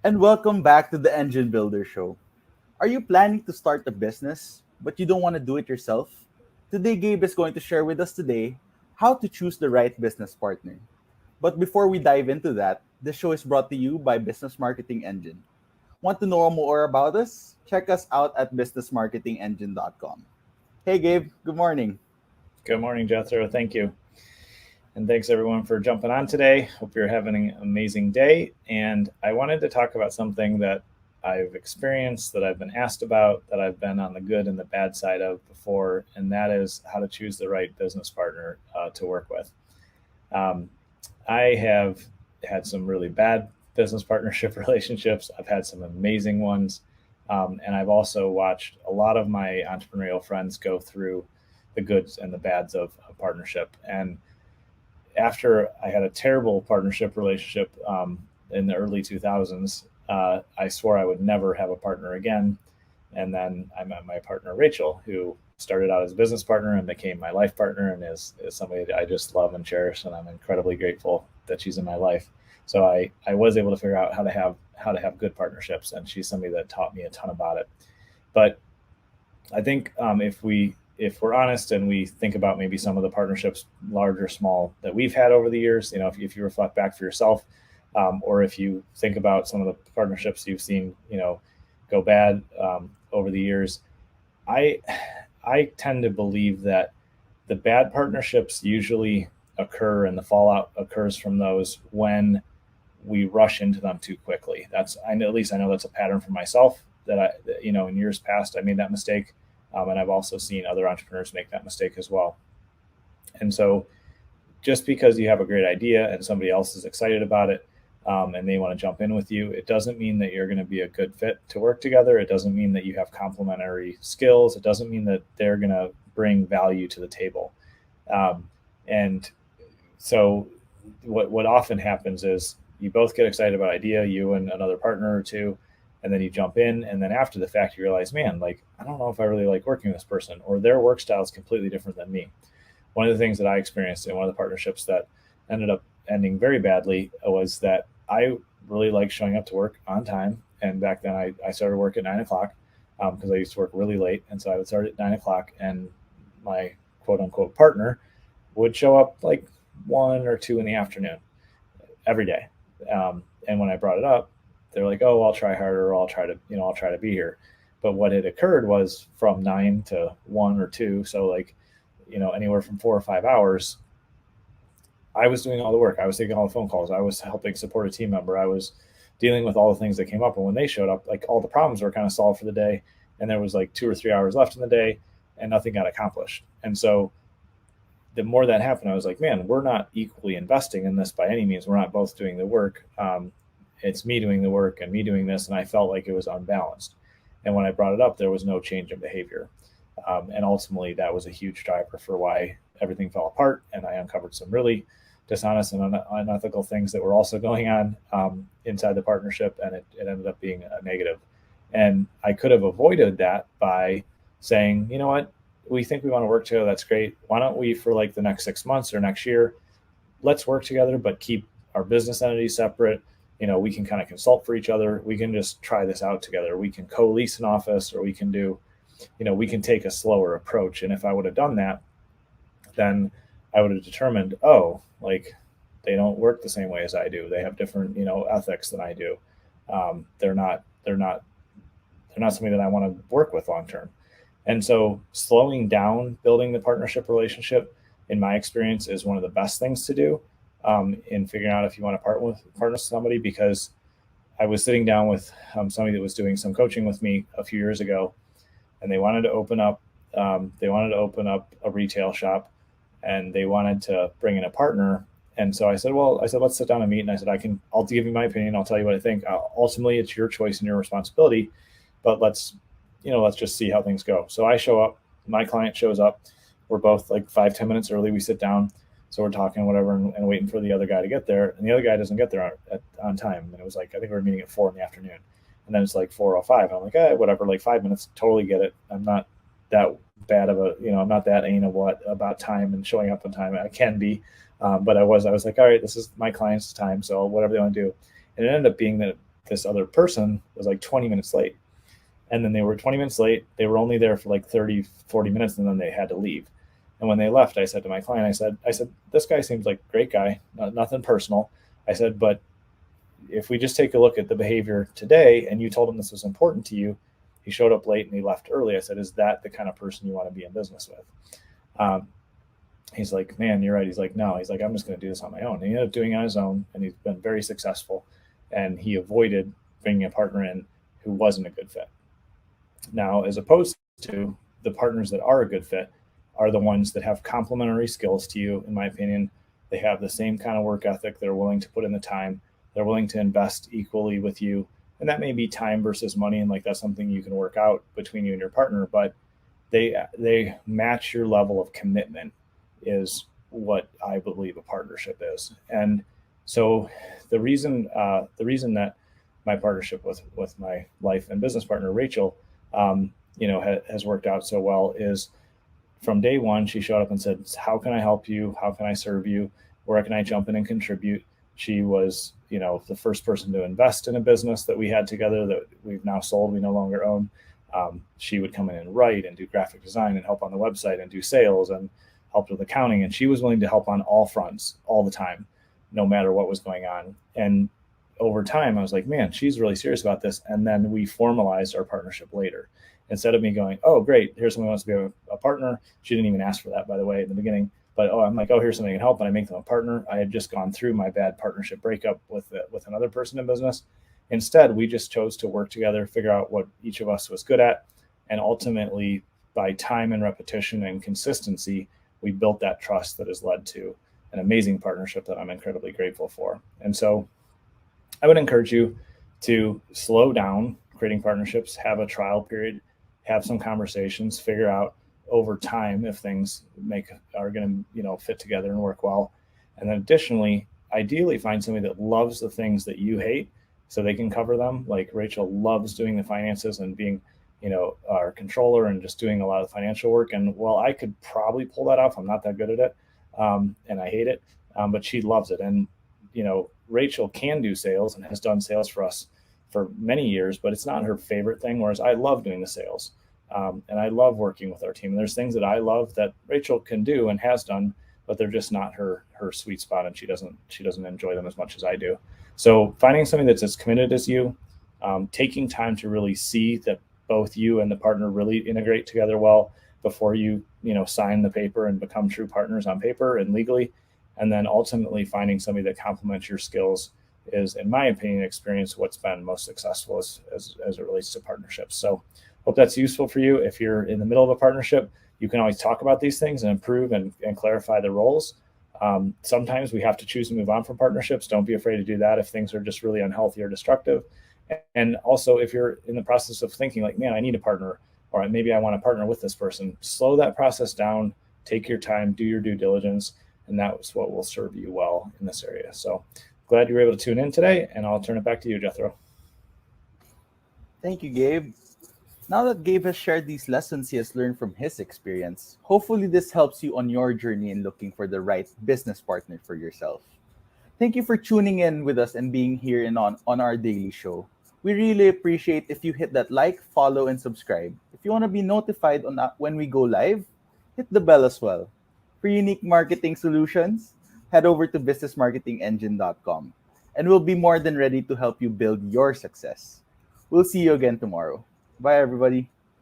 And welcome back to the Engine Builder Show. Are you planning to start a business, but you don't want to do it yourself? Today, Gabe is going to share with us today how to choose the right business partner. But before we dive into that, the show is brought to you by Business Marketing Engine. Want to know more about us? Check us out at businessmarketingengine.com. Hey, Gabe, good morning. Good morning, Jethro. Thank you. And thanks everyone for jumping on today. Hope you're having an amazing day. And I wanted to talk about something that I've experienced, that I've been asked about, that I've been on the good and the bad side of before, and that is how to choose the right business partner to work with. Um, I have had some really bad business partnership relationships. I've had some amazing ones. And I've also watched a lot of my entrepreneurial friends go through the goods and the bads of a partnership. And after I had a terrible partnership relationship in the early 2000s, I swore I would never have a partner again. And then I met my partner, Rachel, who started out as a business partner and became my life partner, and is somebody that I just love and cherish. And I'm incredibly grateful that she's in my life. So I was able to figure out how to have good partnerships. And she's somebody that taught me a ton about it. But I think if we're honest and we think about maybe some of the partnerships, large or small, that we've had over the years, if you reflect back for yourself, or if you think about some of the partnerships you've seen, go bad over the years, I tend to believe that the bad partnerships usually occur and the fallout occurs from those when we rush into them too quickly. At least I know that's a pattern for myself that in years past, I made that mistake. And I've also seen other entrepreneurs make that mistake as well. And so just because you have a great idea and somebody else is excited about it, and they want to jump in with you, it doesn't mean that you're going to be a good fit to work together. It doesn't mean that you have complementary skills. It doesn't mean that they're going to bring value to the table. And so what often happens is you both get excited about idea, you and another partner or two, and then you jump in, and then after the fact you realize, man, I don't know if I really like working with this person, or their work style is completely different than me. One of the things that I experienced in one of the partnerships that ended up ending very badly was that I really like showing up to work on time. And back then I started work at 9 o'clock because I used to work really late. And so I would start at 9 o'clock, and my quote unquote partner would show up like 1 or 2 in the afternoon every day. And when I brought it up, they're like, oh, I'll try harder, or I'll try to be here. But what had occurred was from 9 to 1 or 2, so anywhere from 4 or 5 hours, I was doing all the work. I was taking all the phone calls. I was helping support a team member. I was dealing with all the things that came up. And when they showed up, all the problems were kind of solved for the day. And there was 2 or 3 hours left in the day, and nothing got accomplished. And so the more that happened, I was like, man, we're not equally investing in this by any means. We're not both doing the work. It's me doing the work and me doing this. And I felt like it was unbalanced. And when I brought it up, there was no change in behavior. And ultimately, that was a huge driver for why everything fell apart. And I uncovered some really dishonest and unethical things that were also going on inside the partnership. And it ended up being a negative. And I could have avoided that by saying, you know what, we think we want to work together. That's great. Why don't we, for the next 6 months or next year, let's work together, but keep our business entities separate. We can kind of consult for each other. We can just try this out together. We can co-lease an office, or we can we can take a slower approach. And if I would have done that, then I would have determined, they don't work the same way as I do. They have different, ethics than I do. They're not somebody that I want to work with long term. And so slowing down building the partnership relationship, in my experience, is one of the best things to do in figuring out if you want to partner with somebody. Because I was sitting down with somebody that was doing some coaching with me a few years ago, and they wanted to open up a retail shop, and they wanted to bring in a partner. And so I said, let's sit down and meet. And I said, I'll give you my opinion. I'll tell you what I think. Ultimately, it's your choice and your responsibility, but let's just see how things go. So I show up, my client shows up. We're both 5-10 minutes early. We sit down. So we're talking, whatever, and waiting for the other guy to get there. And the other guy doesn't get there on time. And it was I think we were meeting at 4 in the afternoon. And then it's 4:05. I'm like, whatever, 5 minutes, totally get it. I'm not that bad of I'm not that anal about time and showing up on time. I can be, but I was like, all right, this is my client's time, so whatever they want to do. And it ended up being that this other person was like 20 minutes late. And then they were 20 minutes late. They were only there for like 30, 40 minutes, and then they had to leave. And when they left, I said to my client, I said, this guy seems like a great guy, nothing personal. I said, but if we just take a look at the behavior today and you told him this was important to you, he showed up late and he left early. I said, is that the kind of person you want to be in business with? He's like, man, you're right. He's like, no, he's like, I'm just going to do this on my own. And he ended up doing it on his own, and he's been very successful. And he avoided bringing a partner in who wasn't a good fit. Now, as opposed to the partners that are a good fit are the ones that have complementary skills to you, in my opinion. They have the same kind of work ethic. They're willing to put in the time. They're willing to invest equally with you. And that may be time versus money. And like, that's something you can work out between you and your partner, but they match your level of commitment is what I believe a partnership is. And so the reason that my partnership with my life and business partner, Rachel, has worked out so well is from day one, she showed up and said, how can I help you? How can I serve you? Where can I jump in and contribute? She was, the first person to invest in a business that we had together that we've now sold, we no longer own. She would come in and write and do graphic design and help on the website and do sales and help with accounting. And she was willing to help on all fronts all the time, no matter what was going on. And over time, I was like, man, she's really serious about this. And then we formalized our partnership later. Instead of me going, oh, great, here's someone who wants to be a partner. She didn't even ask for that, by the way, in the beginning. But I'm like, oh, here's somebody who can help, and I make them a partner. I had just gone through my bad partnership breakup with another person in business. Instead, we just chose to work together, figure out what each of us was good at, and ultimately, by time and repetition and consistency, we built that trust that has led to an amazing partnership that I'm incredibly grateful for. And so I would encourage you to slow down creating partnerships, have a trial period, have some conversations, figure out over time if things are going to fit together and work well. And then additionally, ideally find somebody that loves the things that you hate so they can cover them. Like Rachel loves doing the finances and being our controller and just doing a lot of financial work. And while I could probably pull that off, I'm not that good at it, and I hate it, but she loves it. And Rachel can do sales and has done sales for us for many years, but it's not her favorite thing, whereas I love doing the sales. And I love working with our team. And there's things that I love that Rachel can do and has done, but they're just not her sweet spot, and she doesn't enjoy them as much as I do. So finding something that's as committed as you, taking time to really see that both you and the partner really integrate together well before you sign the paper and become true partners on paper and legally, and then ultimately finding somebody that complements your skills is, in my opinion, experience what's been most successful as it relates to partnerships. So hope that's useful for you. If you're in the middle of a partnership, you can always talk about these things and improve and clarify the roles. Sometimes we have to choose to move on from partnerships. Don't be afraid to do that if things are just really unhealthy or destructive. And also, if you're in the process of thinking like, man, I need a partner, or maybe I want to partner with this person, slow that process down, take your time, do your due diligence, and that's what will serve you well in this area. So glad you were able to tune in today, and I'll turn it back to you, Jethro. Thank you, Gabe. Now that Gabe has shared these lessons he has learned from his experience, hopefully this helps you on your journey in looking for the right business partner for yourself. Thank you for tuning in with us and being here on our daily show. We really appreciate if you hit that like, follow, and subscribe. If you want to be notified when we go live, hit the bell as well. For unique marketing solutions, head over to businessmarketingengine.com, and we'll be more than ready to help you build your success. We'll see you again tomorrow. Bye, everybody.